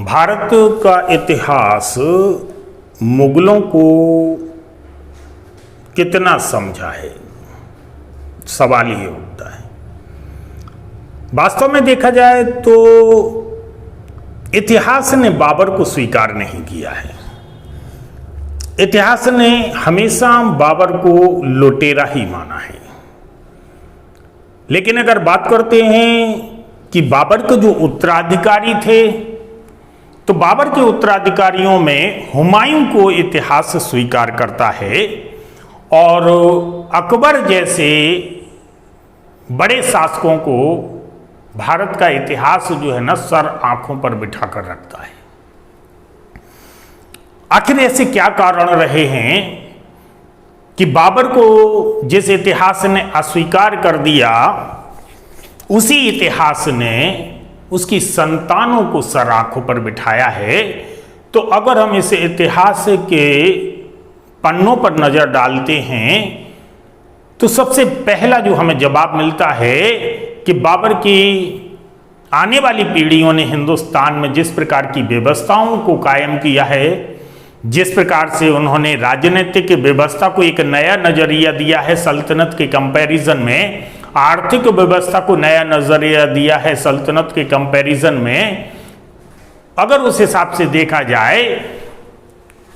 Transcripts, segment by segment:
भारत का इतिहास मुगलों को कितना समझा है, सवाल ये उठता है। वास्तव में देखा जाए तो इतिहास ने बाबर को स्वीकार नहीं किया है। इतिहास ने हमेशा बाबर को लुटेरा ही माना है। लेकिन अगर बात करते हैं कि बाबर के जो उत्तराधिकारी थे, तो बाबर के उत्तराधिकारियों में हुमायूं को इतिहास स्वीकार करता है और अकबर जैसे बड़े शासकों को भारत का इतिहास जो है ना सर आंखों पर बिठा कर रखता है। आखिर ऐसे क्या कारण रहे हैं कि बाबर को जिस इतिहास ने अस्वीकार कर दिया, उसी इतिहास ने उसकी संतानों को सर आंखों पर बिठाया है। तो अगर हम इस इतिहास के पन्नों पर नजर डालते हैं तो सबसे पहला जो हमें जवाब मिलता है कि बाबर की आने वाली पीढ़ियों ने हिंदुस्तान में जिस प्रकार की व्यवस्थाओं को कायम किया है, जिस प्रकार से उन्होंने राजनीतिक व्यवस्था को एक नया नजरिया दिया है सल्तनत के कंपैरिजन में, आर्थिक व्यवस्था को नया नजरिया दिया है सल्तनत के कंपैरिजन में, अगर उस हिसाब से देखा जाए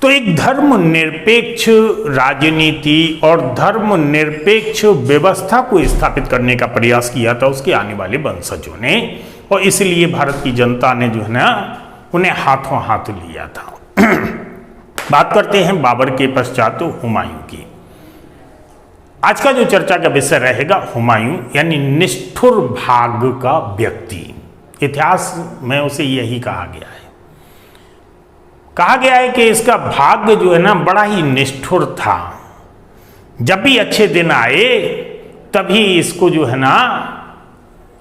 तो एक धर्मनिरपेक्ष राजनीति और धर्मनिरपेक्ष व्यवस्था को स्थापित करने का प्रयास किया था उसके आने वाले वंशजों ने, और इसलिए भारत की जनता ने जो है ना उन्हें हाथों हाथ लिया था। बात करते हैं बाबर के पश्चात हुमायूं की। आज का जो चर्चा का विषय रहेगा हुमायूं यानी निष्ठुर भाग का व्यक्ति। इतिहास में उसे यही कहा गया है। कहा गया है कि इसका भाग्य जो है ना बड़ा ही निष्ठुर था। जब भी अच्छे दिन आए तभी इसको जो है ना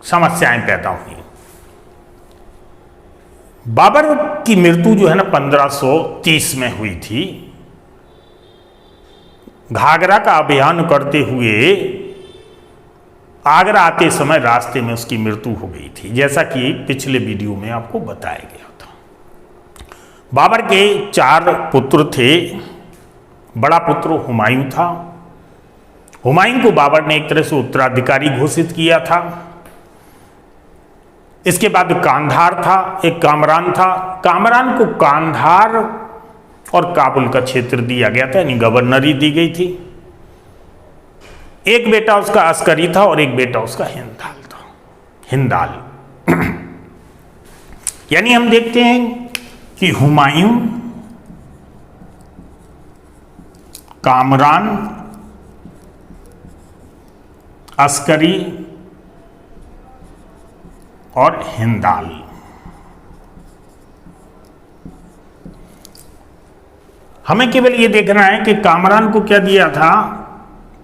समस्याएं पैदा हुई। बाबर की मृत्यु जो है ना 1530 में हुई थी। घाघरा का अभियान करते हुए आगरा आते समय रास्ते में उसकी मृत्यु हो गई थी, जैसा कि पिछले वीडियो में आपको बताया गया था। बाबर के 4 पुत्र थे। बड़ा पुत्र हुमायूं था। हुमायूं को बाबर ने एक तरह से उत्तराधिकारी घोषित किया था। इसके बाद कांधार था, एक कामरान था। कामरान को कांधार और काबुल का क्षेत्र दिया गया था, यानी गवर्नरी दी गई थी। एक बेटा उसका अस्करी था और एक बेटा उसका हिंदाल था। हिंदाल यानी हम देखते हैं कि हुमायूं, कामरान, अस्करी और हिंदाल, हमें केवल ये देखना है कि कामरान को क्या दिया था।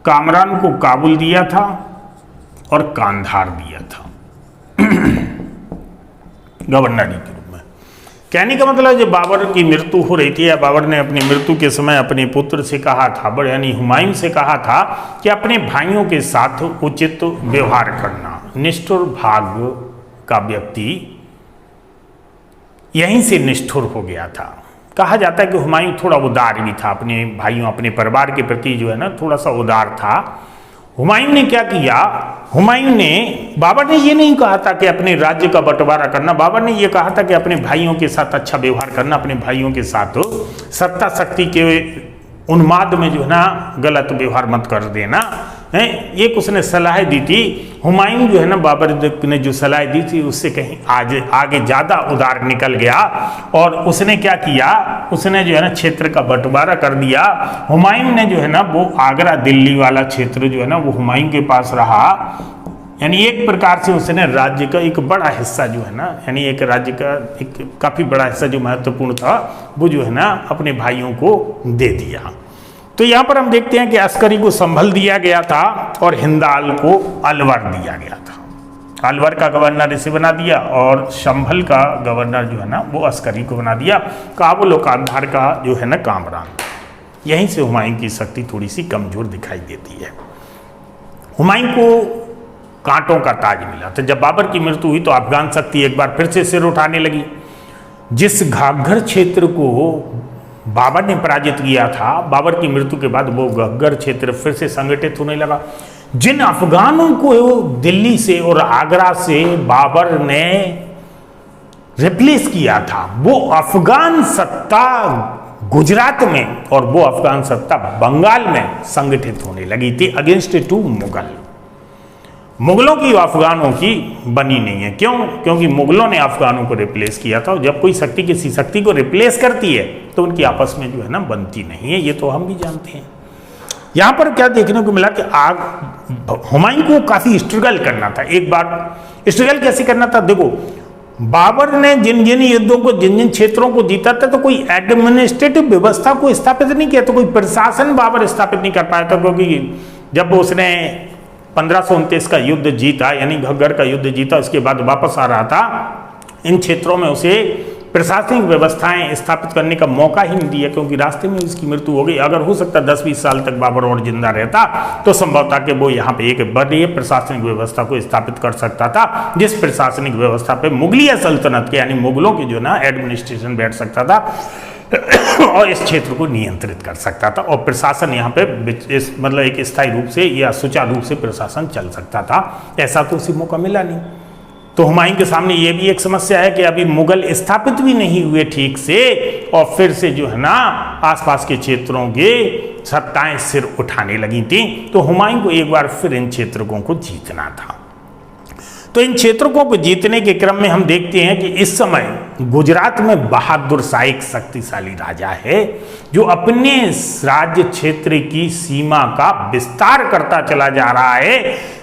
कामरान को काबुल दिया था और कांधार दिया था गवर्नरी के रूप में। कहने का मतलब जब बाबर की मृत्यु हो रही थी या बाबर ने अपनी मृत्यु के समय अपने पुत्र से कहा था, यानी हुमायूं से कहा था कि अपने भाइयों के साथ उचित व्यवहार करना। निष्ठुर भाग का व्यक्ति यहीं से निष्ठुर हो गया था। कहा जाता है कि हुमायूं थोड़ा उदार भी था, अपने भाइयों अपने परिवार के प्रति जो है ना थोड़ा सा उदार था। हुमायूं ने क्या किया, हुमायूं ने, बाबर ने ये नहीं कहा था कि अपने राज्य का बंटवारा करना, बाबर ने ये कहा था कि अपने भाइयों के साथ अच्छा व्यवहार करना, अपने भाइयों के साथ सत्ता शक्ति के उन्माद में जो है ना गलत व्यवहार मत कर देना है। एक उसने सलाह दी थी। हुमायूं जो है ना बाबर ने जो सलाह दी थी उससे कहीं आगे ज़्यादा उदार निकल गया और उसने क्या किया, उसने जो है ना क्षेत्र का बंटवारा कर दिया। हुमायूं ने जो है ना वो आगरा दिल्ली वाला क्षेत्र जो है ना वो हुमायूं के पास रहा। यानी एक प्रकार से उसने राज्य का एक बड़ा हिस्सा जो है ना, यानी एक राज्य का एक काफ़ी बड़ा हिस्सा जो महत्वपूर्ण था वो जो है ना अपने भाइयों को दे दिया। तो यहाँ पर हम देखते हैं कि अस्करी को संभल दिया गया था और हिंदाल को अलवर दिया गया था। अलवर का गवर्नर इसे बना दिया और संभल का गवर्नर जो है ना वो अस्करी को बना दिया। काबुल और कांधार का जो है ना कामरान। यहीं से हुमायूं की शक्ति थोड़ी सी कमजोर दिखाई देती है। हुमायूं को कांटों का ताज मिला। तो जब बाबर की मृत्यु हुई तो अफगान शक्ति एक बार फिर से सिर उठाने लगी। जिस घाघर क्षेत्र को बाबर ने पराजित किया था, बाबर की मृत्यु के बाद वो घाघर क्षेत्र फिर से संगठित होने लगा। जिन अफगानों को दिल्ली से और आगरा से बाबर ने रिप्लेस किया था, वो अफगान सत्ता गुजरात में और वो अफगान सत्ता बंगाल में संगठित होने लगी थी अगेंस्ट टू मुगल। मुगलों की अफगानों की बनी नहीं है। क्यों? क्योंकि मुगलों ने अफगानों को रिप्लेस किया था। जब कोई शक्ति किसी शक्ति को रिप्लेस करती है तो उनकी आपस में जो है ना बनती नहीं है, ये तो हम भी जानते हैं। यहां पर क्या देखने को मिला कि हुमायूं को काफी स्ट्रगल करना था। एक बार स्ट्रगल कैसे करना था, देखो बाबर ने जिन जिन युद्धों को, जिन जिन क्षेत्रों को जीता था, तो कोई एडमिनिस्ट्रेटिव व्यवस्था को स्थापित नहीं किया, तो कोई प्रशासन बाबर स्थापित नहीं कर पाया था। क्योंकि जब उसने 1529 का युद्ध जीता, यानी घग्गर का युद्ध जीता, उसके बाद वापस आ रहा था, इन क्षेत्रों में उसे प्रशासनिक व्यवस्थाएं स्थापित करने का मौका ही नहीं दिया, क्योंकि रास्ते में उसकी मृत्यु हो गई। अगर हो सकता 10-20 साल तक बाबर और जिंदा रहता तो संभवतः कि वो यहाँ पे एक बड़ी प्रशासनिक व्यवस्था को स्थापित कर सकता था, जिस प्रशासनिक व्यवस्था पे मुगलिया सल्तनत के यानी मुगलों की जो ना एडमिनिस्ट्रेशन बैठ सकता था और इस क्षेत्र को नियंत्रित कर सकता था, और प्रशासन यहाँ पे मतलब एक स्थायी रूप से या सुचारू रूप से प्रशासन चल सकता था। ऐसा तो उसे मौका मिला नहीं। तो हुमायूं के सामने ये भी एक समस्या है कि अभी मुगल स्थापित भी नहीं हुए ठीक से, और फिर से जो है ना आसपास के क्षेत्रों के सत्ताएं सिर उठाने लगी थी। तो हुमायूं को एक बार फिर इन क्षेत्रों को जीतना था। तो इन क्षेत्रों को जीतने के क्रम में हम देखते हैं कि इस समय गुजरात में बहादुर शाह एक शक्तिशाली राजा है, जो अपने राज्य क्षेत्र की सीमा का विस्तार करता चला जा रहा है।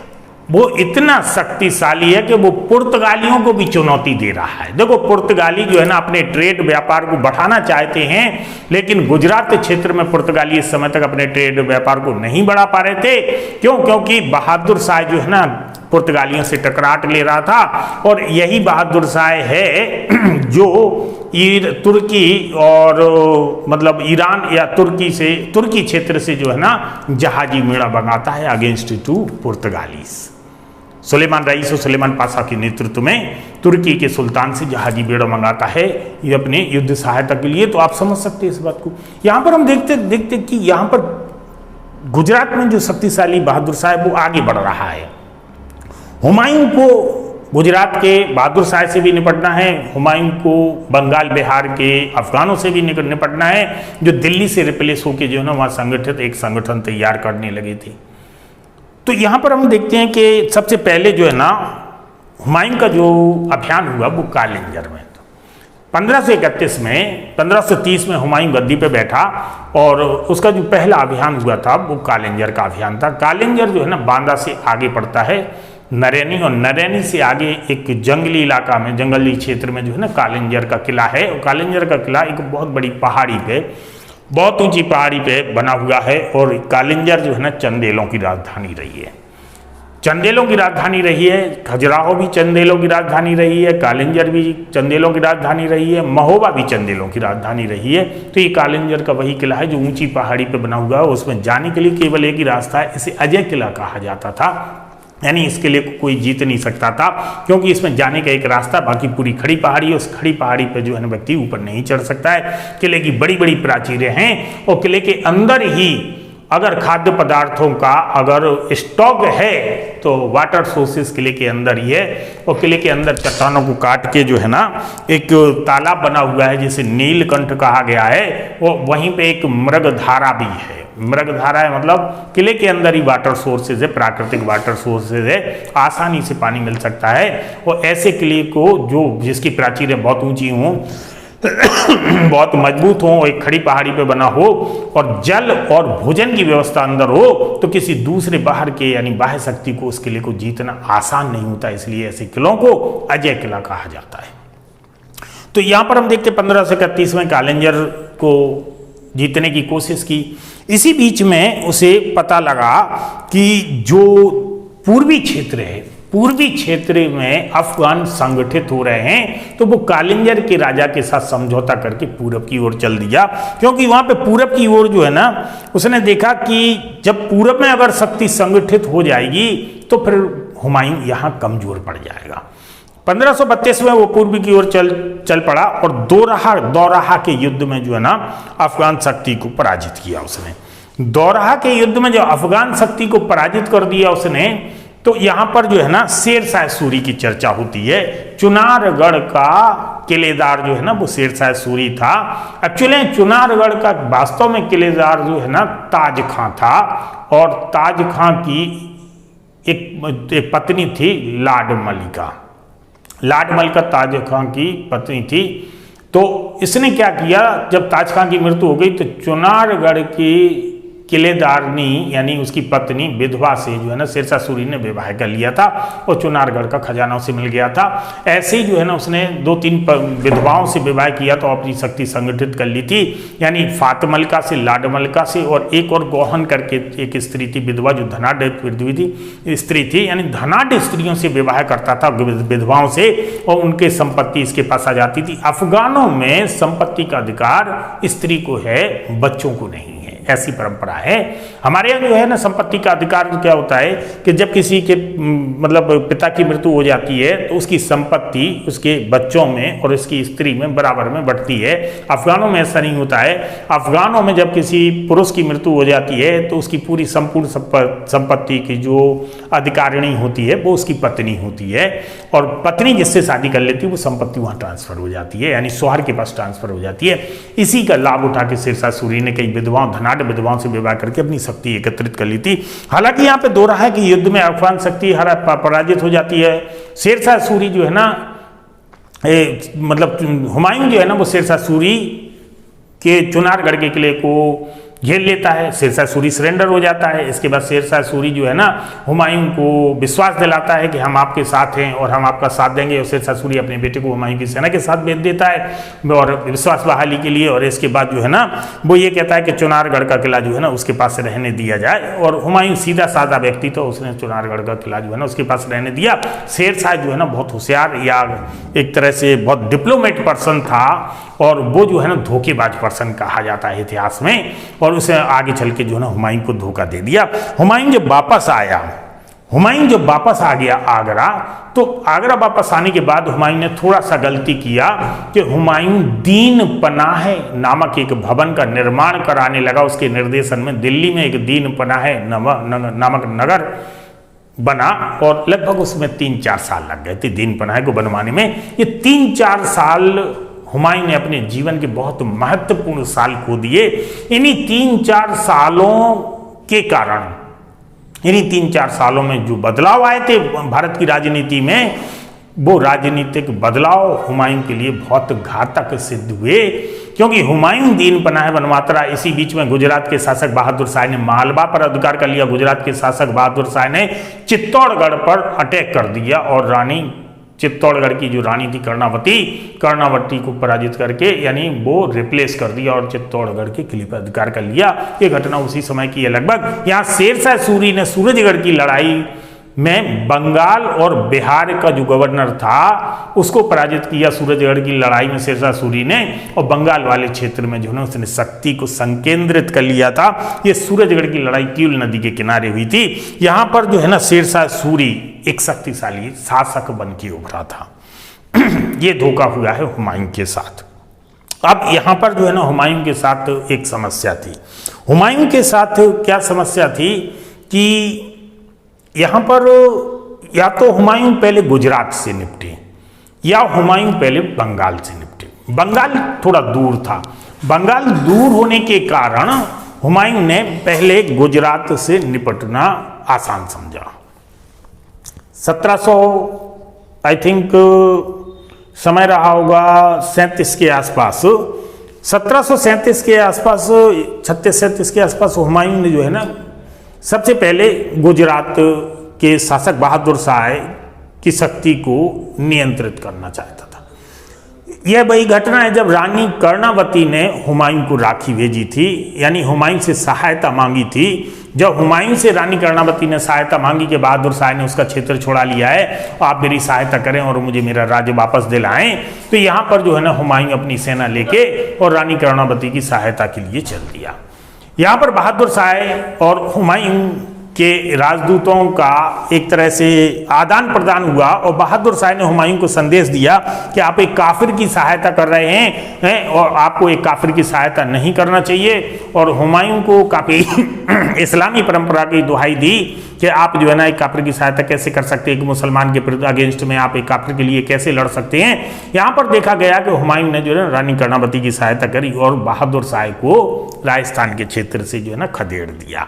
वो इतना शक्तिशाली है कि वो पुर्तगालियों को भी चुनौती दे रहा है। देखो पुर्तगाली जो है ना अपने ट्रेड व्यापार को बढ़ाना चाहते हैं, लेकिन गुजरात क्षेत्र में पुर्तगाली इस समय तक अपने ट्रेड व्यापार को नहीं बढ़ा पा रहे थे। क्यों? क्योंकि बहादुर शाह जो है ना पुर्तगालियों से टकराट ले रहा था, और यही बहादुर शाह है जो तुर्की और मतलब ईरान या तुर्की क्षेत्र से जो है ना जहाजी मेड़ा मंगाता है अगेंस्ट टू पुर्तगालीस। सुलेमान रईस और सुलेमान पाशा के नेतृत्व में तुर्की के सुल्तान से जहाजी बेड़ा मंगाता है ये अपने युद्ध सहायता के लिए। तो आप समझ सकते हैं इस बात को। यहाँ पर हम देखते कि यहाँ पर गुजरात में जो शक्तिशाली बहादुर शाह वो आगे बढ़ रहा है। हुमायूं को गुजरात के बहादुर शाह से भी निपटना है, हुमायूं को बंगाल बिहार के अफगानों से भी निपटना है, जो दिल्ली से रिप्लेस होकर जो है ना वहाँ संगठित एक संगठन तैयार करने लगे थे। तो यहाँ पर हम देखते हैं कि सबसे पहले जो है ना हुमायूं का जो अभियान हुआ वो कालिंजर में। 1531 में 1530 में हुमायूं गद्दी पे बैठा और उसका जो पहला अभियान हुआ था वो कालिंजर का अभियान था। कालिंजर जो है ना बांदा से आगे पड़ता है नरैनी, और नरैनी से आगे एक जंगली इलाका में, जंगली क्षेत्र में जो है ना कालिंजर का किला है। और कालिंजर का किला एक बहुत बड़ी पहाड़ी पे, बहुत ऊंची पहाड़ी पे बना हुआ है। और कालिंजर जो है ना चंदेलों की राजधानी रही है, चंदेलों की राजधानी रही है। खजुराहो भी चंदेलों की राजधानी रही है, कालिंजर भी चंदेलों की राजधानी रही है, महोबा भी चंदेलों की राजधानी रही है। तो ये कालिंजर का वही किला है जो ऊंची पहाड़ी पे बना हुआ है। उसमें जाने के लिए केवल एक ही रास्ता है, इसे अजय किला कहा जाता था। यानी इसके लिए कोई जीत नहीं सकता था, क्योंकि इसमें जाने का एक रास्ता, बाकी पूरी खड़ी पहाड़ी है। उस खड़ी पहाड़ी पे जो है ना व्यक्ति ऊपर नहीं चढ़ सकता है। किले की बड़ी बड़ी प्राचीरें हैं, और किले के अंदर ही अगर खाद्य पदार्थों का अगर स्टॉक है तो वाटर सोर्सेस किले के अंदर ही है। और किले के अंदर चट्टानों को काट के जो है ना एक तालाब बना हुआ है जिसे नीलकंठ कहा गया है। वो वहीं पे एक मृगधारा भी है। मृगधारा है मतलब किले के अंदर ही वाटर सोर्सेज है, प्राकृतिक वाटर सोर्सेज है, आसानी से पानी मिल सकता है। और ऐसे किले को जो जिसकी प्राचीरें बहुत ऊंची हों, बहुत मजबूत हो, एक खड़ी पहाड़ी पे बना हो, और जल और भोजन की व्यवस्था अंदर हो, तो किसी दूसरे बाहर के यानी बाह्य शक्ति को उस किले को जीतना आसान नहीं होता। इसलिए ऐसे किलों को अजय किला कहा जाता है। तो यहाँ पर हम देखते 1531 में कालिंजर को जीतने की कोशिश की। इसी बीच में उसे पता लगा कि जो पूर्वी क्षेत्र है, पूर्वी क्षेत्र में अफगान संगठित हो रहे हैं, तो वो कालिंजर के राजा के साथ समझौता करके पूरब की ओर चल दिया। क्योंकि वहां पे पूरब की ओर जो है ना उसने देखा कि जब पूरब में अगर शक्ति संगठित हो जाएगी तो फिर हुमायूं यहाँ कमजोर पड़ जाएगा। 1532 में वो पूर्व की ओर चल पड़ा और दौराहा के युद्ध में जो है ना अफगान शक्ति को पराजित किया उसने। दौराहा के युद्ध में जो अफगान शक्ति को पराजित कर दिया उसने, तो यहाँ पर जो है ना शेरशाह सूरी की चर्चा होती है। चुनारगढ़ का किलेदार जो है ना वो शेरशाह सूरी था। एक्चुअली चुनारगढ़ का वास्तव में किलेदार जो है ना ताज खां था, और ताज खां की एक पत्नी थी लाड मलिका। लाड मलिका ताज खां की पत्नी थी। तो इसने क्या किया, जब ताज खां की मृत्यु हो गई तो चुनारगढ़ की किलेदारनी यानी उसकी पत्नी विधवा से जो है ना शेरशाह सूरी ने विवाह कर लिया था, और चुनारगढ़ का खजाना उसे मिल गया था। ऐसे ही जो है ना उसने 2-3 विधवाओं से विवाह किया तो अपनी शक्ति संगठित कर ली थी, यानी फात मलिका से, लाड मलिका से, और एक और गौहन करके एक स्त्री थी विधवा जो धनाढ़ स्त्री थी, यानी धनाढ़ स्त्रियों से विवाह करता था विधवाओं से, और उनके संपत्ति इसके पास आ जाती थी। अफगानों में संपत्ति का अधिकार स्त्री को है, बच्चों को नहीं है, ऐसी परंपरा है। हमारे यहाँ जो है ना संपत्ति का अधिकार क्या होता है कि जब किसी के मतलब पिता की मृत्यु हो जाती है तो उसकी संपत्ति उसके बच्चों में और उसकी स्त्री में बराबर में बढ़ती है। अफगानों में ऐसा नहीं होता है। अफगानों में जब किसी पुरुष की मृत्यु हो जाती है तो उसकी पूरी संपूर्ण संपत्ति की जो अधिकारिणी होती है वो उसकी पत्नी होती है, और पत्नी जिससे शादी कर लेती है वो संपत्ति वहाँ ट्रांसफर हो जाती है, यानी शौहर के पास ट्रांसफर हो जाती है। इसी का लाभ उठा के शेरशाह सूरी ने कई विधवाओं विधवाओं से विवाह करके अपनी शक्ति एकत्रित कर ली थी। हालांकि यहाँ पे दौराहा के युद्ध में अफगान शक्ति पराजित हो जाती है। शेरशाह सूरी जो है ना मतलब हुमायूं जो है ना वो शेरशाह सूरी के चुनारगढ़ के किले को घेर लेता है। शेरशाह सूरी सरेंडर हो जाता है। इसके बाद शेरशाह सूरी जो है ना हुमायूं को विश्वास दिलाता है कि हम आपके साथ हैं और हम आपका साथ देंगे, और शेरशाह सूरी अपने बेटे को हुमायूं की सेना के साथ भेज देता है और विश्वास बहाली के लिए। और इसके बाद जो है ना वो ये कहता है कि चुनारगढ़ का किला जो है ना उसके पास रहने दिया जाए, और हुमायूं सीधा साधा व्यक्ति तो उसने चुनारगढ़ का किला जो है ना उसके पास रहने दिया। शेरशाह जो है ना बहुत होशियार या एक तरह से बहुत डिप्लोमेट पर्सन था, और वो जो है ना धोखेबाज पर्सन कहा जाता है इतिहास में, और उसे आगे चल के जो है ना हुमायूं को धोखा दे दिया। हुमायूं जब वापस आ गया आगरा, तो आगरा वापस आने के बाद हुमायूं ने थोड़ा सा गलती किया कि हुमायूं दीन पनाह नामक एक भवन का निर्माण कराने लगा। उसके निर्देशन में दिल्ली में एक दीन पनाह नामक नगर बना, और लगभग उसमें 3-4 साल लग गए थे दीन पनाह को बनवाने में। ये 3-4 साल हुमायूं ने अपने जीवन के बहुत महत्वपूर्ण साल खो दिए। इन्हीं 3-4 सालों के कारण, इन्हीं 3-4 सालों में जो बदलाव आए थे भारत की राजनीति में, वो राजनीतिक बदलाव हुमायूं के लिए बहुत घातक सिद्ध हुए, क्योंकि हुमायूं दीन पनाह बनवाता रहा। इसी बीच में गुजरात के शासक बहादुर शाह ने मालवा पर अधिकार कर लिया। गुजरात के शासक बहादुर शाह ने चित्तौड़गढ़ पर अटैक कर दिया, और रानी चित्तौड़गढ़ की जो रानी थी कर्णावती को पराजित करके यानी वो रिप्लेस कर दिया और चित्तौड़गढ़ के किले पर अधिकार कर लिया। ये घटना उसी समय की है लगभग। यहाँ शेरशाह सूरी ने सूरजगढ़ की लड़ाई में बंगाल और बिहार का जो गवर्नर था उसको पराजित किया सूरजगढ़ की लड़ाई में शेरशाह सूरी ने, और बंगाल वाले क्षेत्र में जो है उसने शक्ति को संकेंद्रित कर लिया था। ये सूरजगढ़ की लड़ाई क्यूल नदी के किनारे हुई थी। यहाँ पर जो है ना शेरशाह सूरी एक शक्तिशाली शासक बन के उभरा था। ये धोखा हुआ है हुमायूं के साथ। अब यहाँ पर जो है ना हुमायूं के साथ एक समस्या थी। हुमायूं के साथ क्या समस्या थी कि यहाँ पर या तो हुमायूं पहले गुजरात से निपटे या हुमायूं पहले बंगाल से निपटे। बंगाल थोड़ा दूर था। बंगाल दूर होने के कारण हुमायूं ने पहले गुजरात से निपटना आसान समझा। 1700 आई थिंक समय रहा होगा 37 के आसपास, 1737 के आसपास, 36-37 के आसपास हुमायूं ने जो है ना सबसे पहले गुजरात के शासक बहादुर शाह की शक्ति को नियंत्रित करना चाहता था। यह वही घटना है जब रानी कर्णावती ने हुमायूं को राखी भेजी थी, यानी हुमायूं से सहायता मांगी थी। जब हुमायूं से रानी कर्णावती ने सहायता मांगी कि बहादुर शाह ने उसका क्षेत्र छोड़ा लिया है, आप मेरी सहायता करें और मुझे मेरा राज्य वापस दिलाएं, तो यहाँ पर जो है ना हुमायूं अपनी सेना लेके और रानी कर्णावती की सहायता के लिए चल दिया। यहाँ पर बहादुर शाह और हुमायूं के राजदूतों का एक तरह से आदान प्रदान हुआ और बहादुर शाह ने हुमायूं को संदेश दिया कि आप एक काफिर की सहायता कर रहे हैं और आपको एक काफिर की सहायता नहीं करना चाहिए। और हुमायूं को काफ़ी इस्लामी परंपरा की दुहाई दी कि आप जो है ना एक काफिर की सहायता कैसे कर सकते हैं, एक मुसलमान के अगेंस्ट में आप एक काफिर के लिए कैसे लड़ सकते हैं। यहाँ पर देखा गया कि हुमायूं ने जो है रानी कर्णावती की सहायता करी और बहादुर शाह को राजस्थान के क्षेत्र से जो है ना खदेड़ दिया।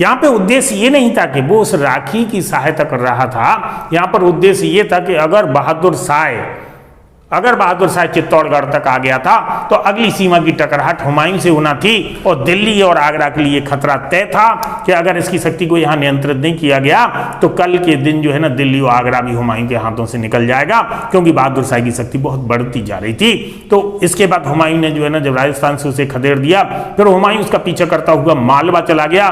यहाँ पे उद्देश्य ये नहीं था कि वो उस राखी की सहायता कर रहा था, यहाँ पर उद्देश्य ये था कि अगर बहादुर शाह चित्तौड़गढ़ तक आ गया था तो अगली सीमा की टकराहट हुमायूं से होना थी और दिल्ली और आगरा के लिए खतरा तय था कि अगर इसकी शक्ति को यहाँ नियंत्रित नहीं किया गया तो कल के दिन जो है ना दिल्ली और आगरा भी हुमायूं के हाथों से निकल जाएगा, क्योंकि बहादुर शाह की शक्ति बहुत बढ़ती जा रही थी। तो इसके बाद हुमायूं ने जो है ना जब राजस्थान से उसे खदेड़ दिया, फिर हुमायूं उसका पीछा करता हुआ मालवा चला गया,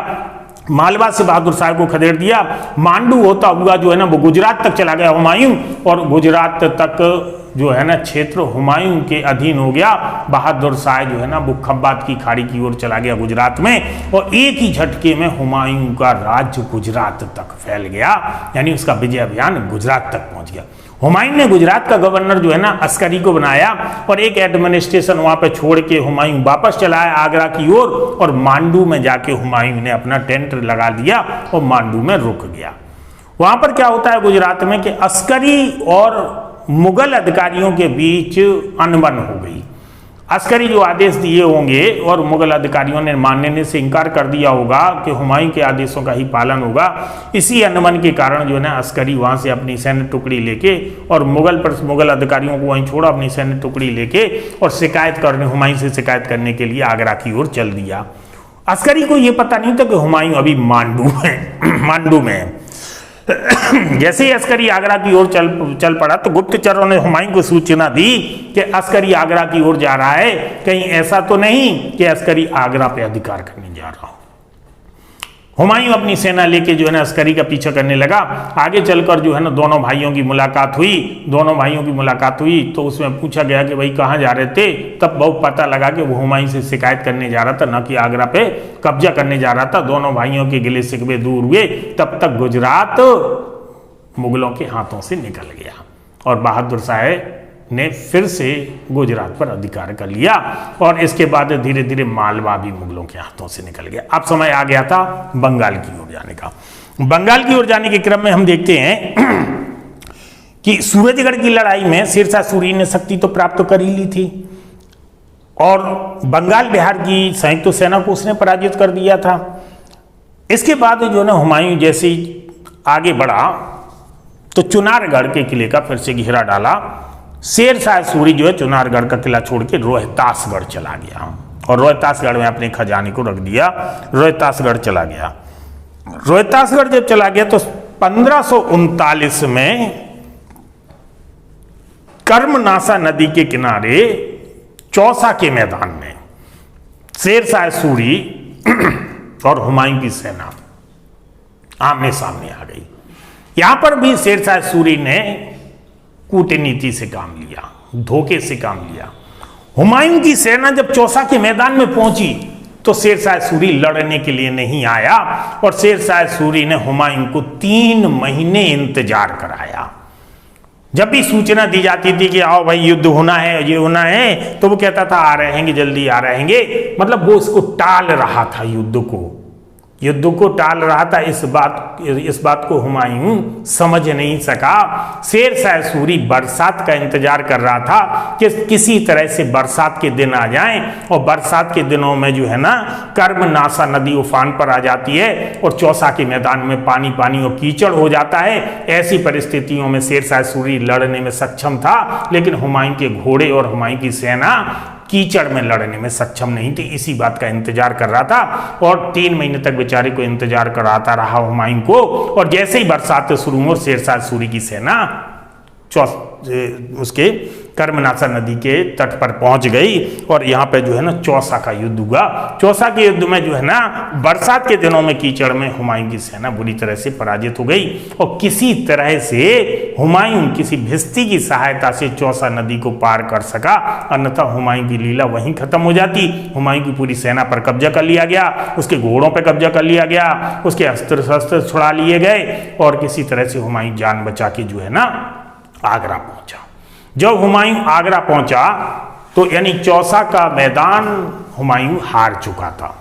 मालवा से बहादुर शाह को खदेड़ दिया, मांडू होता हुआ जो है ना वो गुजरात तक चला गया हुमायूं, और गुजरात तक जो है ना क्षेत्र हुमायूं के अधीन हो गया। बहादुर शाह जो है ना वो खब्बात की खाड़ी की ओर चला गया गुजरात में, और एक ही झटके में हुमायूं का राज्य गुजरात तक फैल गया, यानी उसका विजय अभियान गुजरात तक पहुंच गया। हुमायूं ने गुजरात का गवर्नर जो है ना अस्करी को बनाया और एक एडमिनिस्ट्रेशन वहां पे छोड़ के हुमायूं वापस चला आया आगरा की ओर, और मांडू में जाके हुमायूं ने अपना टेंट लगा दिया और मांडू में रुक गया। वहां पर क्या होता है गुजरात में कि अस्करी और मुगल अधिकारियों के बीच अनबन हो गई। अस्करी जो आदेश दिए होंगे और मुगल अधिकारियों ने मानने से इनकार कर दिया होगा कि हुमायूं के आदेशों का ही पालन होगा। इसी अनबन के कारण जो है ना अस्करी वहां से अपनी सैन्य टुकड़ी लेके और मुगल अधिकारियों को वहीं छोड़ा, अपनी सैन्य टुकड़ी लेके और हुमायूं से शिकायत करने के लिए आगरा की ओर चल दिया। अस्करी को यह पता नहीं था कि हुमायूं अभी मांडू में है। जैसे ही अस्करी आगरा की ओर चल पड़ा तो गुप्तचरों ने हुमायूं को सूचना दी कि अस्करी आगरा की ओर जा रहा है, कहीं ऐसा तो नहीं कि अस्करी आगरा पे अधिकार करने जा रहा हो। हुमायूं अपनी सेना लेके जो है ना अस्करी का पीछा करने लगा। आगे चलकर जो है ना दोनों भाइयों की मुलाकात हुई तो उसमें पूछा गया कि भाई कहाँ जा रहे थे, तब बहुत पता लगा कि वो हुमायूं से शिकायत करने जा रहा था, न कि आगरा पे कब्जा करने जा रहा था। दोनों भाइयों के गिले शिकवे दूर हुए, तब तक गुजरात मुगलों के हाथों से निकल गया और बहादुर शाह ने फिर से गुजरात पर अधिकार कर लिया, और इसके बाद धीरे धीरे मालवा भी मुगलों के हाथों से निकल गया। अब समय आ गया था बंगाल की ओर जाने का। बंगाल की ओर जाने के क्रम में हम देखते हैं कि सूरजगढ़ की लड़ाई में शेरशाह सूरी ने शक्ति तो प्राप्त कर ही ली थी और बंगाल बिहार की संयुक्त सेना को उसने पराजित कर दिया था। इसके बाद जो है ना हुमायूं जैसे आगे बढ़ा तो चुनारगढ़ के किले का फिर से घेरा डाला। शेरशाह सूरी जो है चुनारगढ़ का किला छोड़ के रोहतासगढ़ चला गया और रोहतासगढ़ में अपने खजाने को रख दिया। रोहतासगढ़ चला गया। रोहतासगढ़ जब चला गया तो 1539 में कर्मनासा नदी के किनारे चौसा के मैदान में शेरशाह सूरी और हुमायूं की सेना आमने सामने आ गई। यहां पर भी शेरशाह सूरी ने कूटनीति से काम लिया, धोखे से काम लिया। हुमायूं की सेना जब चौसा के मैदान में पहुंची तो शेरशाह सूरी लड़ने के लिए नहीं आया और शेरशाह सूरी ने हुमायूं को 3 महीने इंतजार कराया। जब भी सूचना दी जाती थी कि आओ भाई युद्ध होना है, ये होना है, तो वो कहता था आ रहे हैं, जल्दी आ रहेंगे। मतलब वो इसको टाल रहा था, युद्ध को टाल रहा था। इस बात को हुमायूं समझ नहीं सका। शेरशाह सूरी बरसात का इंतजार कर रहा था कि किसी तरह से बरसात के दिन आ जाएं, और बरसात के दिनों में जो है ना कर्मनासा नदी उफान पर आ जाती है और चौसा के मैदान में पानी और कीचड़ हो जाता है। ऐसी परिस्थितियों में शेरशाह सूरी लड़ने में सक्षम था, लेकिन हुमायूं के घोड़े और हुमायूं की सेना कीचड़ में लड़ने में सक्षम नहीं थी। इसी बात का इंतजार कर रहा था और 3 महीने तक बेचारे को इंतजार कराता रहा हुमायूं को। और जैसे ही बरसात शुरू हुई और शेरशाह सूरी की सेना उसके कर्मनाशा नदी के तट पर पहुंच गई और यहाँ पे जो है ना चौसा का युद्ध हुआ। चौसा के युद्ध में जो है ना बरसात के दिनों में कीचड़ में हुमायूं की सेना बुरी तरह से पराजित हो गई और किसी तरह से हुमायूं किसी भिस्ती की सहायता से चौसा नदी को पार कर सका, अन्यथा हुमायूं की लीला वहीं खत्म हो जाती। हुमायूं की पूरी सेना पर कब्जा कर लिया गया, उसके घोड़ों पर कब्जा कर लिया गया, उसके अस्त्र शस्त्र छुड़ा लिए गए और किसी तरह से हुमायूं जान बचा के जो है ना आगरा पहुंचा। जब हुमायूं आगरा पहुंचा तो यानी चौसा का मैदान हुमायूं हार चुका था।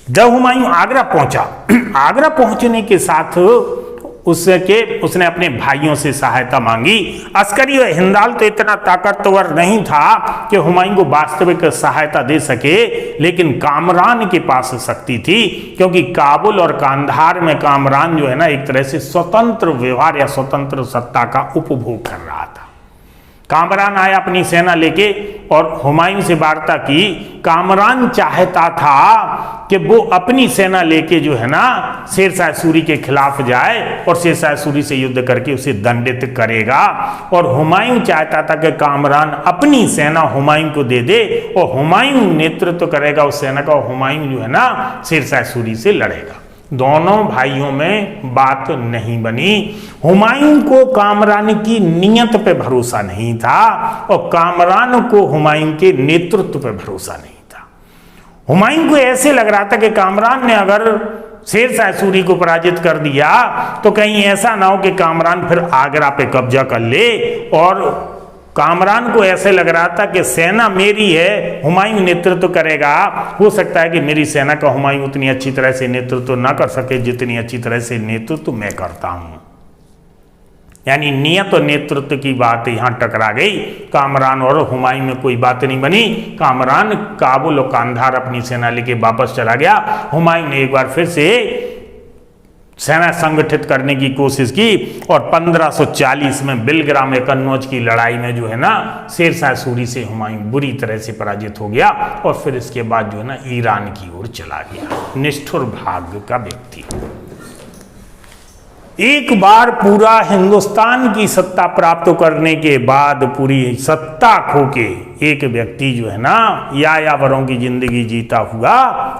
जब हुमायूं आगरा पहुंचा, आगरा पहुंचने के साथ उसने अपने भाइयों से सहायता मांगी। अस्करी और हिंदाल तो इतना ताकतवर नहीं था कि हुमायूं को वास्तविक सहायता दे सके, लेकिन कामरान के पास शक्ति थी, क्योंकि काबुल और कांधार में कामरान जो है ना एक तरह से स्वतंत्र व्यवहार या स्वतंत्र सत्ता का उपभोग कर रहा था। कामरान आया अपनी सेना लेके और हुमायूं से वार्ता की। कामरान चाहता था कि वो अपनी सेना लेके जो है ना शेरशाह सूरी के खिलाफ जाए और शेरशाह सूरी से युद्ध करके उसे दंडित करेगा, और हुमायूं चाहता था कि कामरान अपनी सेना हुमायूं को दे दे और हुमायूं नेतृत्व करेगा उस सेना का, और हुमायूं जो है ना शेरशाह सूरी से लड़ेगा। दोनों भाइयों में बात नहीं बनी। हुमायूं को कामरान की नीयत पे भरोसा नहीं था और कामरान को हुमायूं के नेतृत्व पे भरोसा नहीं था। हुमायूं को ऐसे लग रहा था कि कामरान ने अगर शेरशाह सूरी को पराजित कर दिया तो कहीं ऐसा ना हो कि कामरान फिर आगरा पे कब्जा कर ले, और कामरान को ऐसे लग रहा था कि सेना मेरी है, हुमायूं नेतृत्व करेगा, हो सकता है कि मेरी सेना का हुमायूं उतनी अच्छी तरह से नेतृत्व ना कर सके जितनी अच्छी तरह से नेतृत्व मैं करता हूं। यानी नियत और नेतृत्व की बात यहां टकरा गई। कामरान और हुमायूं में कोई बात नहीं बनी। कामरान काबुल और कांधार अपनी सेना लेके वापस चला गया। हुमायूं ने एक बार फिर से सेना संगठित करने की कोशिश की और 1540 में बिलग्राम या कन्नौज की लड़ाई में जो है ना शेरशाह सूरी से हुमायूं बुरी तरह से पराजित हो गया और फिर इसके बाद जो है ना ईरान की ओर चला गया। निष्ठुर भाग्य का व्यक्ति। एक बार पूरा हिंदुस्तान की सत्ता प्राप्त करने के बाद पूरी सत्ता खो के एक व्यक्ति जो है ना यायावरों की जिंदगी जीता हुआ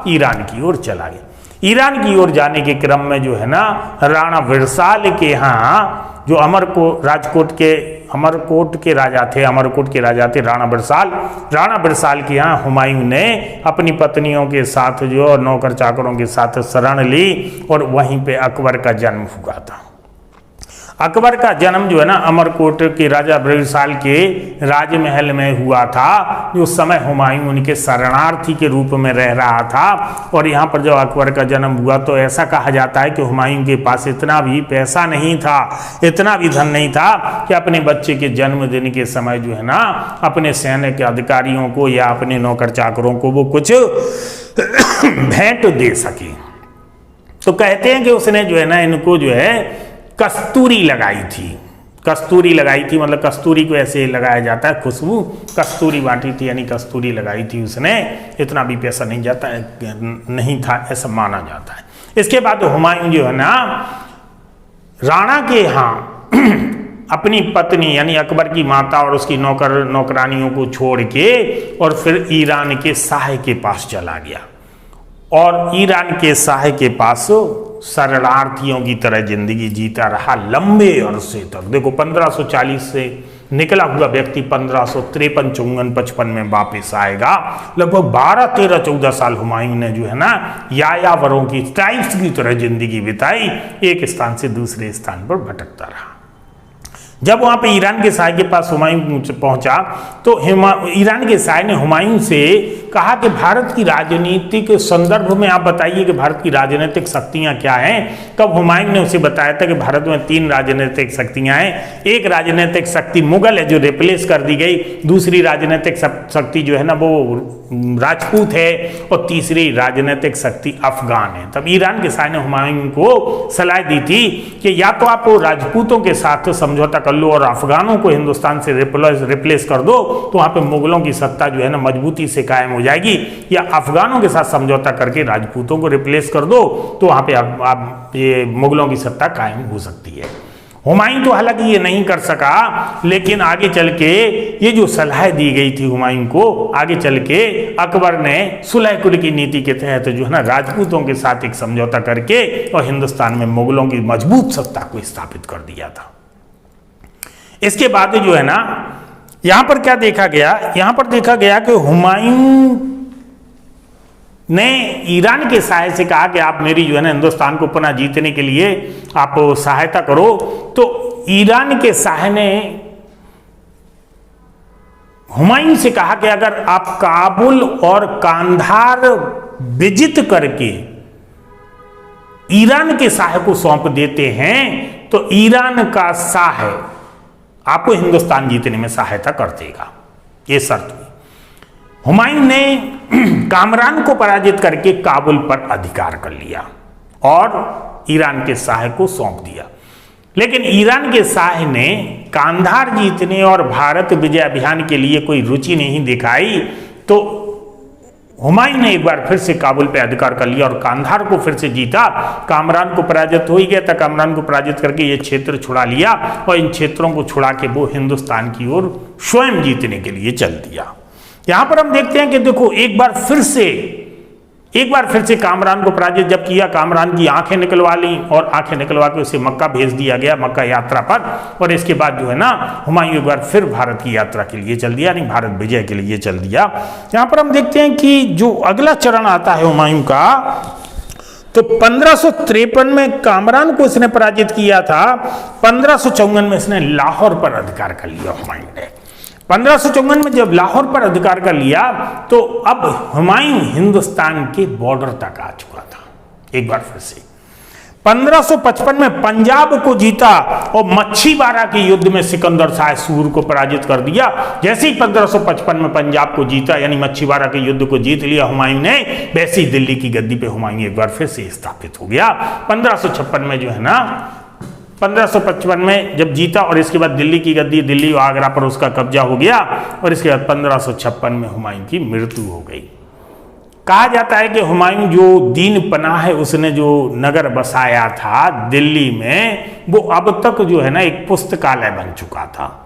ईरान की ओर चला गया। ईरान की ओर जाने के क्रम में जो है ना राणा बिरसाल के यहाँ जो अमरकोट के राजा थे राणा बिरसाल के यहाँ हुमायूं ने अपनी पत्नियों के साथ जो नौकर चाकरों के साथ शरण ली और वहीं पे अकबर का जन्म हुआ था। अकबर का जन्म जो है ना अमरकोट के राजा बिरसाल के राजमहल में हुआ था, जो उस समय हुमायूं उनके शरणार्थी के रूप में रह रहा था। और यहाँ पर जब अकबर का जन्म हुआ तो ऐसा कहा जाता है कि हुमायूं के पास इतना भी पैसा नहीं था, इतना भी धन नहीं था कि अपने बच्चे के जन्मदिन के समय जो है ना अपने सैन्य के अधिकारियों को या अपने नौकर चाकरों को वो कुछ भेंट दे सके। तो कहते हैं कि उसने जो है ना इनको जो है कस्तूरी लगाई थी, मतलब कस्तूरी को ऐसे लगाया जाता है, खुशबू, कस्तूरी बांटी थी यानी कस्तूरी लगाई थी उसने। इतना भी पैसा नहीं था ऐसा माना जाता है। इसके बाद हुमायूं जो है ना राणा के यहाँ अपनी पत्नी यानी अकबर की माता और उसकी नौकरानियों को छोड़ के और फिर ईरान के शाह के पास चला गया और ईरान के शाह के पास शरणार्थियों की तरह जिंदगी जीता रहा लंबे अरसे तक। देखो 1540 से निकला हुआ व्यक्ति 1553, 54, 55 में वापस आएगा। लगभग 12, 13, 14 साल हुमायूं ने जो है ना यायावरों की टाइप्स की तरह जिंदगी बिताई, एक स्थान से दूसरे स्थान पर भटकता रहा। जब वहां पे ईरान के शाह के पास हुमायूं पहुंचा तो ईरान के शाह ने हुमायूं से कहा कि भारत की राजनीतिक संदर्भ में आप बताइए कि भारत की राजनीतिक शक्तियां क्या हैं। तब हुमायूं ने उसे बताया था कि भारत में 3 राजनीतिक शक्तियां हैं। एक राजनीतिक शक्ति मुगल है जो रिप्लेस कर दी गई, दूसरी राजनीतिक शक्ति जो है ना वो राजपूत है और तीसरी राजनीतिक शक्ति अफगान है। तब ईरान के शाह ने हुमायूं को सलाह दी थी कि या तो आप राजपूतों के साथ समझौता कर लो और अफगानों को हिंदुस्तान से रिप्लेस कर दो तो वहां पे मुगलों की सत्ता जो है ना मजबूती से कायम हो जाएगी, या अफगानों के साथ समझौता करके राजपूतों को रिप्लेस कर दो तो वहां पे आप ये मुगलों की सत्ता कायम हो सकती है। हुमायूं तो हालांकि ये नहीं कर सका, लेकिन आगे चल के ये जो सलाह दी गई थी हुमायूं को, आगे चल के अकबर ने सुलह कुल की नीति के तहत जो है ना राजपूतों के साथ एक समझौता करके और हिंदुस्तान में मुगलों की मजबूत सत्ता को स्थापित कर दिया था। इसके बाद जो है ना यहां पर क्या देखा गया, यहां पर देखा गया कि हुमायूं ने ईरान के शाह से कहा कि आप मेरी जो है ना हिंदुस्तान को पुनः जीतने के लिए आप सहायता करो। तो ईरान के शाह ने हुमायूं से कहा कि अगर आप काबुल और कांधार विजित करके ईरान के शाह को सौंप देते हैं तो ईरान का शाह आपको हिंदुस्तान जीतने में सहायता कर देगा। यह शर्त हुई। हुमायूं ने कामरान को पराजित करके काबुल पर अधिकार कर लिया और ईरान के शाह को सौंप दिया। लेकिन ईरान के शाह ने कांधार जीतने और भारत विजय अभियान के लिए कोई रुचि नहीं दिखाई। तो हुमायूं ने एक बार फिर से काबुल पे अधिकार कर लिया और कांधार को फिर से जीता। कामरान को पराजित हो ही गया था, कामरान को पराजित करके ये क्षेत्र छुड़ा लिया और इन क्षेत्रों को छुड़ा के वो हिंदुस्तान की ओर स्वयं जीतने के लिए चल दिया। यहां पर हम देखते हैं कि देखो एक बार फिर से कामरान को पराजित जब किया, कामरान की आंखें निकलवा ली और आंखें निकलवा के उसे मक्का भेज दिया गया, मक्का यात्रा पर। और इसके बाद जो है ना हुमायूं एक बार फिर भारत की यात्रा के लिए चल दिया, यानी भारत विजय के लिए चल दिया। यहां पर हम देखते हैं कि जो अगला चरण आता है हुमायूं का, तो 1553 में कामरान को इसने पराजित किया था। 1554 में इसने लाहौर पर अधिकार कर लिया हुमायूं ने। 1554 में जब लाहौर पर अधिकार कर लिया तो अब हुमायूं हिंदुस्तान के बॉर्डर तक आ चुका था एक बार फिर से। 1555 में पंजाब को जीता और मच्छीवाड़ा के युद्ध में सिकंदर शाह सूर को पराजित कर दिया। जैसे ही 1555 में पंजाब को जीता यानी मच्छीवाड़ा के युद्ध को जीत लिया हुमायूं ने, वैसे ही दिल्ली की गद्दी पे हुमायूं एक बार फिर से स्थापित हो गया। 1556 में जो है ना 1555 में जब जीता और इसके बाद दिल्ली की गद्दी, दिल्ली और आगरा पर उसका कब्जा हो गया और इसके बाद 1556 में हुमायूं की मृत्यु हो गई। कहा जाता है कि हुमायूं जो दीन पनाह है उसने जो नगर बसाया था दिल्ली में, वो अब तक जो है ना एक पुस्तकालय बन चुका था,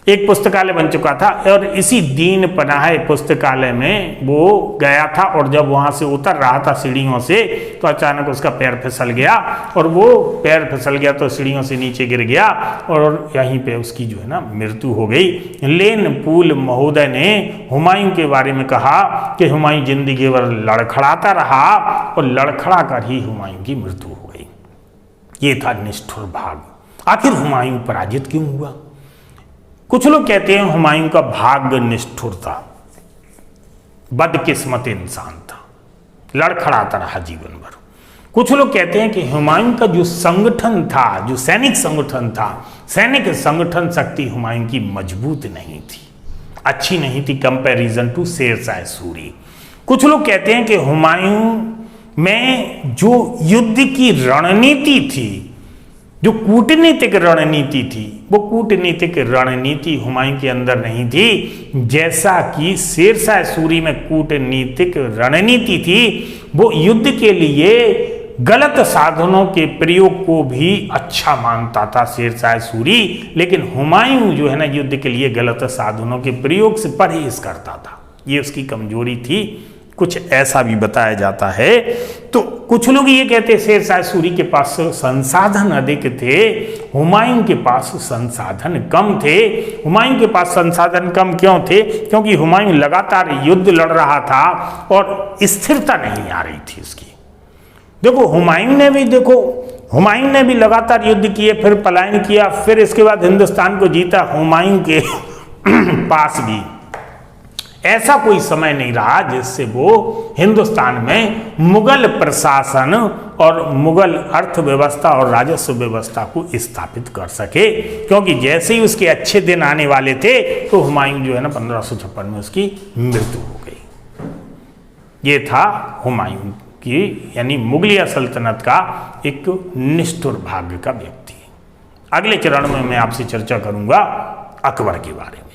एक पुस्तकालय बन चुका था। और इसी दीन पनाह पुस्तकालय में वो गया था और जब वहां से उतर रहा था सीढ़ियों से तो अचानक उसका पैर फिसल गया और वो पैर फिसल गया तो सीढ़ियों से नीचे गिर गया और यहीं पे उसकी जो है ना मृत्यु हो गई। लेन पूल महोदय ने हुमायूं के बारे में कहा कि हुमायूं जिंदगी भर लड़खड़ाता रहा और लड़खड़ा कर ही हुमायूं की मृत्यु हो गई। ये था निष्ठुर भाग। आखिर हुमायूं पराजित क्यों हुआ? कुछ लोग कहते हैं हुमायूं का भाग्य निष्ठुर था, बदकिस्मत इंसान था, लड़खड़ाता रहा जीवन भर। कुछ लोग कहते हैं कि हुमायूं का जो संगठन था, जो सैनिक संगठन था, सैनिक संगठन शक्ति हुमायूं की मजबूत नहीं थी, अच्छी नहीं थी कंपैरिजन टू शेरशाह सूरी। कुछ लोग कहते हैं कि हुमायूं में जो युद्ध की रणनीति थी, जो कूटनीतिक रणनीति थी, वो कूटनीतिक रणनीति हुमायूं के अंदर नहीं थी। जैसा कि शेरशाह सूरी में कूटनीतिक रणनीति थी, वो युद्ध के लिए गलत साधनों के प्रयोग को भी अच्छा मानता था शेरशाह सूरी, लेकिन हुमायूं जो है ना युद्ध के लिए गलत साधनों के प्रयोग से परहेज करता था। ये उसकी कमजोरी थी, कुछ ऐसा भी बताया जाता है। तो कुछ लोग ये कहते हैं शेरशाह सूरी के पास संसाधन अधिक थे, हुमायूं के पास संसाधन कम थे। हुमायूं के पास संसाधन कम क्यों थे? क्योंकि हुमायूं लगातार युद्ध लड़ रहा था और स्थिरता नहीं आ रही थी उसकी। देखो हुमायूं ने भी लगातार युद्ध किए, फिर पलायन किया, फिर इसके बाद हिंदुस्तान को जीता। हुमायूं के पास भी ऐसा कोई समय नहीं रहा जिससे वो हिंदुस्तान में मुगल प्रशासन और मुगल अर्थव्यवस्था और राजस्व व्यवस्था को स्थापित कर सके, क्योंकि जैसे ही उसके अच्छे दिन आने वाले थे तो हुमायूं जो है ना 1556 में उसकी मृत्यु हो गई। ये था हुमायूं की यानी मुगलिया सल्तनत का एक निष्ठुर भाग्य का व्यक्ति। अगले चरण में मैं आपसे चर्चा करूंगा अकबर के बारे में।